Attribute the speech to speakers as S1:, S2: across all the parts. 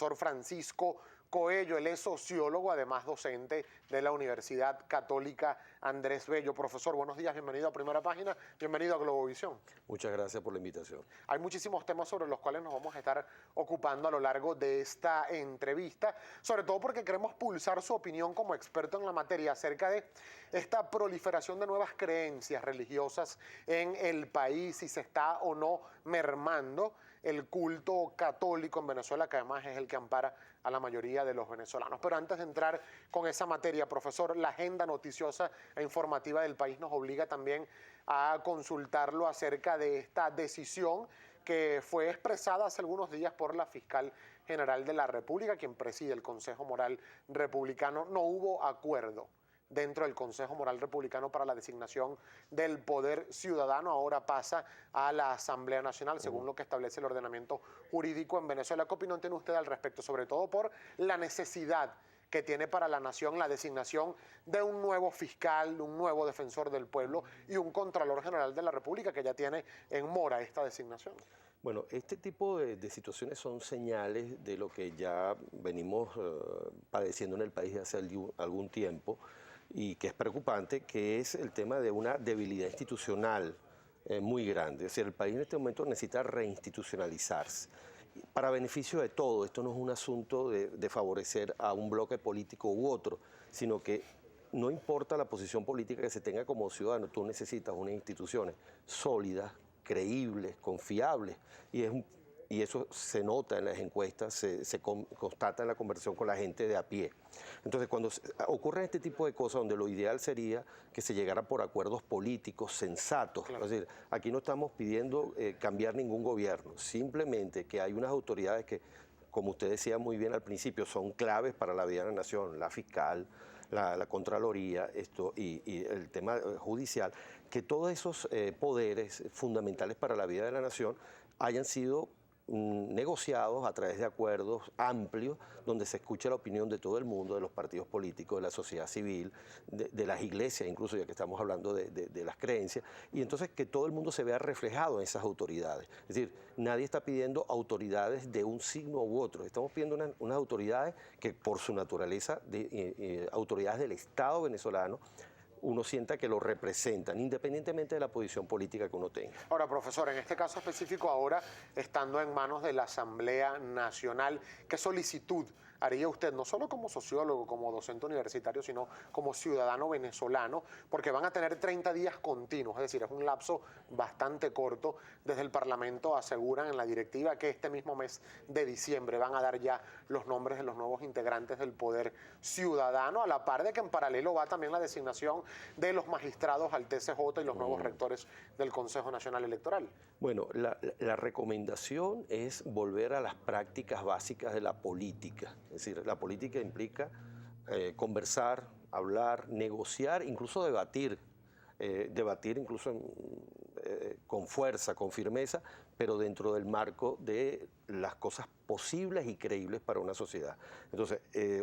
S1: profesor Francisco Coello. Él es sociólogo, además docente de la Universidad Católica Andrés Bello. Profesor, buenos días, bienvenido a Primera Página, bienvenido a Globovisión.
S2: Muchas gracias por la invitación.
S1: Hay muchísimos temas sobre los cuales nos vamos a estar ocupando a lo largo de esta entrevista, sobre todo porque queremos pulsar su opinión como experto en la materia acerca de esta proliferación de nuevas creencias religiosas en el país, si se está o no mermando el culto católico en Venezuela, que además es el que ampara a la mayoría de los venezolanos. Pero antes de entrar con esa materia, profesor, la agenda noticiosa e informativa del país nos obliga también a consultarlo acerca de esta decisión que fue expresada hace algunos días por la fiscal general de la República, quien preside el Consejo Moral Republicano. No hubo acuerdo dentro del Consejo Moral Republicano para la designación del poder ciudadano. Ahora pasa a la Asamblea Nacional, según lo que establece el ordenamiento jurídico en Venezuela. ¿Qué opinión tiene usted al respecto? Sobre todo por la necesidad que tiene para la nación la designación de un nuevo fiscal, un nuevo defensor del pueblo y un Contralor General de la República, que ya tiene en mora esta designación.
S2: Bueno, este tipo de situaciones son señales de lo que ya venimos padeciendo en el país hace algún tiempo, y que es preocupante, que es el tema de una debilidad institucional muy grande. Es decir, el país en este momento necesita reinstitucionalizarse para beneficio de todo. Esto no es un asunto de favorecer a un bloque político u otro, sino que no importa la posición política que se tenga como ciudadano, tú necesitas unas instituciones sólidas, creíbles, confiables, y eso se nota en las encuestas, se constata en la conversación con la gente de a pie. Entonces, cuando ocurren este tipo de cosas, donde lo ideal sería que se llegara por acuerdos políticos sensatos, claro. Es decir, aquí no estamos pidiendo cambiar ningún gobierno, simplemente que hay unas autoridades que, como usted decía muy bien al principio, son claves para la vida de la nación, la fiscal, la Contraloría, y el tema judicial, que todos esos poderes fundamentales para la vida de la nación hayan sido negociados a través de acuerdos amplios, donde se escucha la opinión de todo el mundo, de los partidos políticos, de la sociedad civil, de las iglesias, incluso, ya que estamos hablando de las creencias, y entonces que todo el mundo se vea reflejado en esas autoridades. Es decir, nadie está pidiendo autoridades de un signo u otro, estamos pidiendo unas autoridades que, por su naturaleza, autoridades del Estado venezolano, uno sienta que lo representan, independientemente de la posición política que uno tenga.
S1: Ahora, profesor, en este caso específico, ahora estando en manos de la Asamblea Nacional, ¿qué solicitud haría usted, no solo como sociólogo, como docente universitario, sino como ciudadano venezolano? Porque van a tener 30 días continuos, es decir, es un lapso bastante corto. Desde el Parlamento aseguran en la directiva que este mismo mes de diciembre van a dar ya los nombres de los nuevos integrantes del Poder Ciudadano, a la par de que en paralelo va también la designación de los magistrados al TCJ y los nuevos rectores del Consejo Nacional Electoral.
S2: Bueno, la recomendación es volver a las prácticas básicas de la política. Es decir, la política implica conversar, hablar, negociar, incluso debatir. Debatir incluso con fuerza, con firmeza, pero dentro del marco de las cosas posibles y creíbles para una sociedad. Entonces,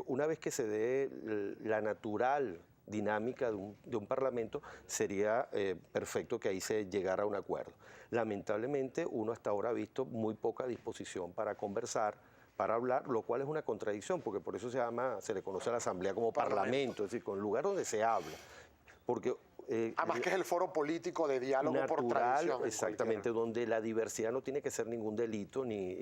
S2: una vez que se dé la natural dinámica de un parlamento, sería perfecto que ahí se llegara a un acuerdo. Lamentablemente, uno hasta ahora ha visto muy poca disposición para conversar, para hablar, lo cual es una contradicción, porque por eso se le conoce a la Asamblea como parlamento, es decir, con el lugar donde se habla. Porque
S1: además que es el foro político de diálogo natural, por tradición.
S2: Exactamente, donde la diversidad no tiene que ser ningún delito ni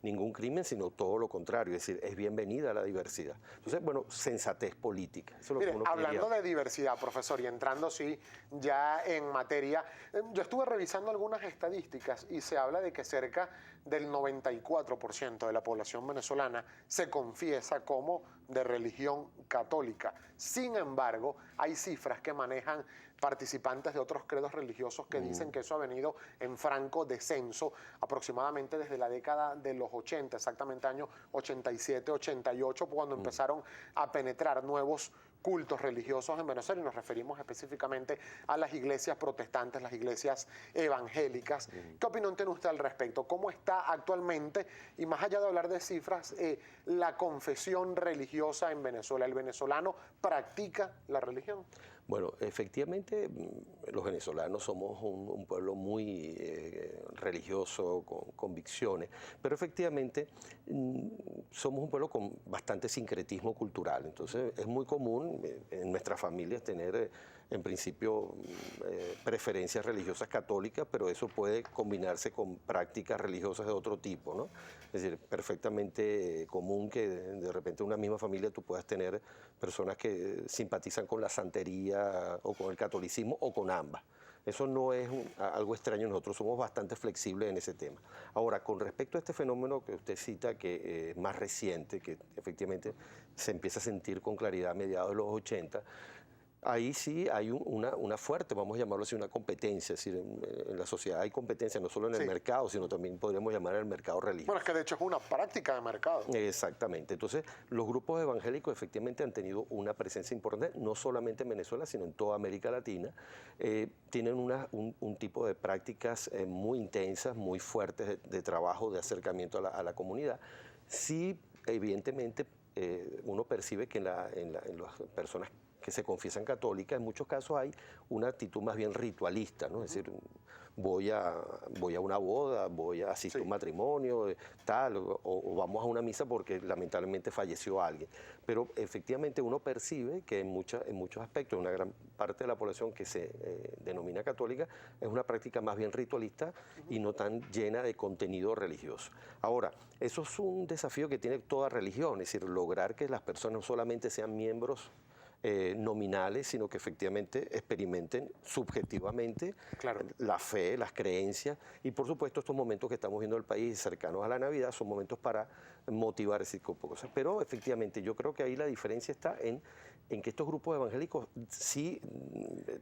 S2: ningún crimen, sino todo lo contrario, es decir, es bienvenida la diversidad. Entonces, bueno, sensatez política. Eso es lo que uno
S1: hablando de diversidad, profesor, y entrando sí ya en materia, yo estuve revisando algunas estadísticas y se habla de que cerca del 94% de la población venezolana se confiesa como de religión católica. Sin embargo, hay cifras que manejan participantes de otros credos religiosos que dicen que eso ha venido en franco descenso aproximadamente desde la década de los 80, exactamente año 87, 88, cuando empezaron a penetrar nuevos cultos religiosos en Venezuela, y nos referimos específicamente a las iglesias protestantes, las iglesias evangélicas. ¿Qué opinión tiene usted al respecto? ¿Cómo está actualmente, y más allá de hablar de cifras, la confesión religiosa en Venezuela? ¿El venezolano practica la religión?
S2: Bueno, efectivamente, los venezolanos somos un pueblo muy religioso, con convicciones, pero efectivamente somos un pueblo con bastante sincretismo cultural, entonces es muy común en nuestras familias tener en principio preferencias religiosas católicas, pero eso puede combinarse con prácticas religiosas de otro tipo, ¿no? Es decir, perfectamente común que de repente en una misma familia tú puedas tener personas que simpatizan con la santería o con el catolicismo o con ambas. Eso no es algo extraño, nosotros somos bastante flexibles en ese tema. Ahora, con respecto a este fenómeno que usted cita, que es más reciente, que efectivamente se empieza a sentir con claridad a mediados de los 80, ahí sí hay una fuerte, vamos a llamarlo así, una competencia. Es decir, en la sociedad hay competencia no solo en el mercado, sino también podríamos llamar el mercado religioso.
S1: Bueno, es que de hecho es una práctica de mercado.
S2: Exactamente. Entonces, los grupos evangélicos efectivamente han tenido una presencia importante, no solamente en Venezuela, sino en toda América Latina. Tienen un tipo de prácticas muy intensas, muy fuertes de trabajo, de acercamiento a la comunidad. Sí, evidentemente, uno percibe que en las personas que se confiesan católicas, en muchos casos hay una actitud más bien ritualista, ¿no? Es decir, voy a una boda, asisto a un matrimonio, tal, o vamos a una misa porque lamentablemente falleció alguien. Pero efectivamente uno percibe que en muchos aspectos, una gran parte de la población que se denomina católica es una práctica más bien ritualista y no tan llena de contenido religioso. Ahora, eso es un desafío que tiene toda religión, es decir, lograr que las personas no solamente sean miembros nominales, sino que efectivamente experimenten subjetivamente la fe, las creencias, y por supuesto estos momentos que estamos viendo en el país cercanos a la Navidad son momentos para motivar ese tipo de cosas. Pero efectivamente yo creo que ahí la diferencia está en que estos grupos evangélicos sí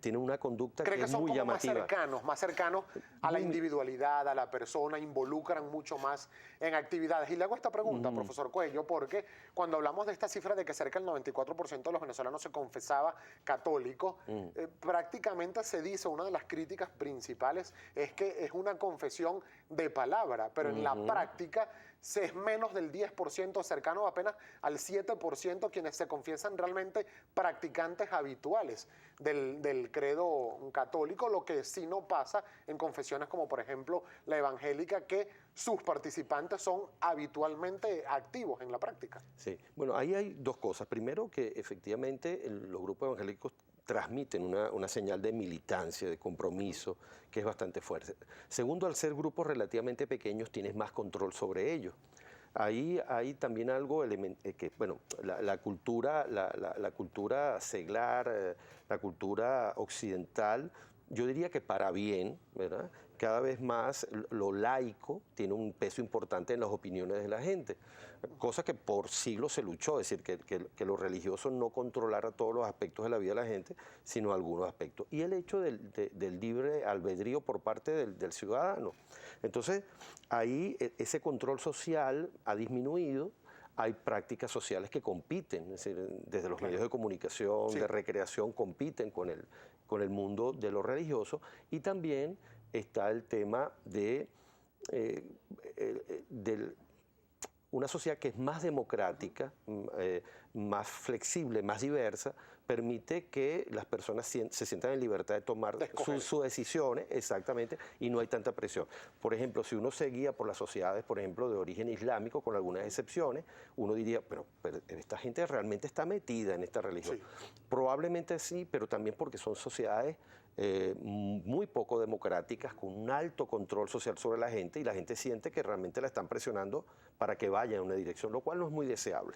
S2: tienen una conducta que es muy llamativa.
S1: Más cercanos a la individualidad, a la persona, involucran mucho más en actividades. Y le hago esta pregunta, profesor Cuello, porque cuando hablamos de esta cifra de que cerca del 94% de los venezolanos se confesaba católico, prácticamente se dice, una de las críticas principales es que es una confesión de palabra, pero en la práctica es menos del 10%, cercano apenas al 7% quienes se confiesan realmente practicantes habituales del credo católico, lo que sí no pasa en confesiones como por ejemplo la evangélica, que sus participantes son habitualmente activos en la práctica.
S2: Sí, bueno, ahí hay dos cosas. Primero, que efectivamente los grupos evangélicos transmiten una señal de militancia, de compromiso, que es bastante fuerte. Segundo, al ser grupos relativamente pequeños, tienes más control sobre ellos. Ahí hay también algo que, bueno, la cultura seglar, la cultura occidental, yo diría que para bien, ¿verdad? Cada vez más lo laico tiene un peso importante en las opiniones de la gente, cosa que por siglos se luchó, es decir, que lo religioso no controlara todos los aspectos de la vida de la gente, sino algunos aspectos. Y el hecho del libre albedrío por parte del ciudadano. Entonces, ahí ese control social ha disminuido. Hay prácticas sociales que compiten, es decir, desde los medios de comunicación, de recreación, compiten con el mundo de lo religioso, y también está el tema de una sociedad que es más democrática, más flexible, más diversa, permite que las personas se sientan en libertad de tomar sus decisiones, exactamente, y no hay tanta presión. Por ejemplo, si uno se guía por las sociedades, por ejemplo, de origen islámico, con algunas excepciones, uno diría, pero esta gente realmente está metida en esta religión. Sí. Probablemente sí, pero también porque son sociedades muy poco democráticas, con un alto control social sobre la gente, y la gente siente que realmente la están presionando para que vaya en una dirección, lo cual no es muy deseable.